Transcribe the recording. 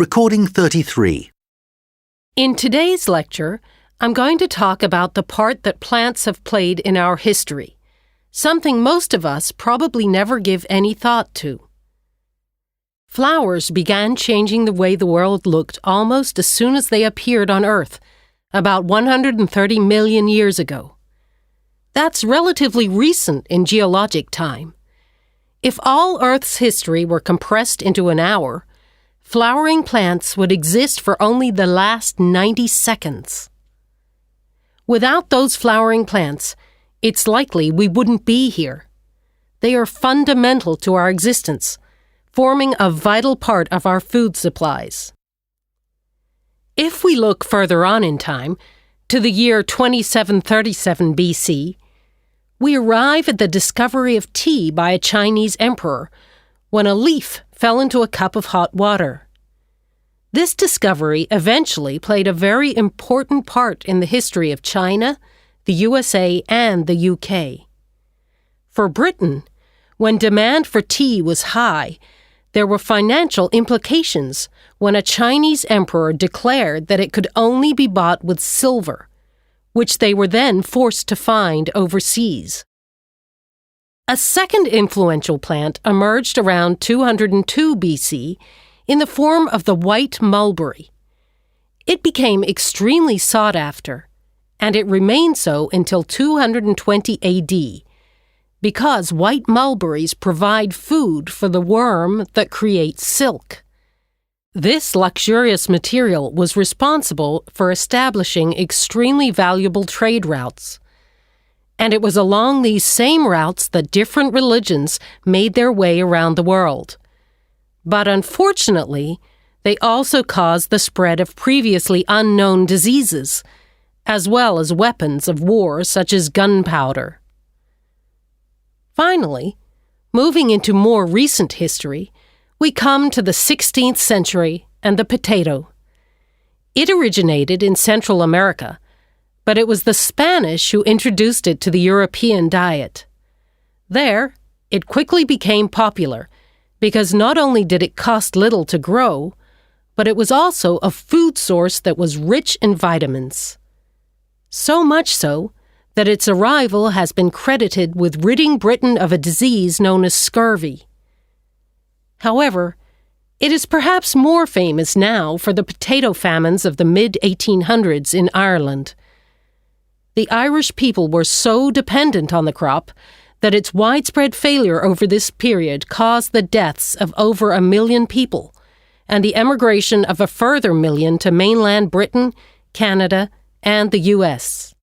Recording 33. In today's lecture, I'm going to talk about the part that plants have played in our history, something most of us probably never give any thought to. Flowers began changing the way the world looked almost as soon as they appeared on Earth, about 130 million years ago. That's relatively recent in geologic time. If all Earth's history were compressed into an hour, flowering plants would exist for only the last 90 seconds. Without those flowering plants, it's likely we wouldn't be here. They are fundamental to our existence, forming a vital part of our food supplies. If we look further on in time, to the year 2737 BC, we arrive at the discovery of tea by a Chinese emperor, when a leaf fell into a cup of hot water. This discovery eventually played a very important part in the history of China, the USA, and the UK. For Britain, when demand for tea was high, there were financial implications when a Chinese emperor declared that it could only be bought with silver, which they were then forced to find overseas. A second influential plant emerged around 202 BC in the form of the white mulberry. It became extremely sought after, and it remained so until 220 AD, because white mulberries provide food for the worm that creates silk. This luxurious material was responsible for establishing extremely valuable trade routes. And it was along these same routes that different religions made their way around the world. But unfortunately, they also caused the spread of previously unknown diseases, as well as weapons of war such as gunpowder. Finally, moving into more recent history, we come to the 16th century and the potato. It originated in Central America, but it was the Spanish who introduced it to the European diet. There, it quickly became popular because not only did it cost little to grow, but it was also a food source that was rich in vitamins. So much so that its arrival has been credited with ridding Britain of a disease known as scurvy. However, it is perhaps more famous now for the potato famines of the mid-1800s in Ireland. The Irish people were so dependent on the crop that its widespread failure over this period caused the deaths of over 1 million people and the emigration of a further 1 million to mainland Britain, Canada, and the US.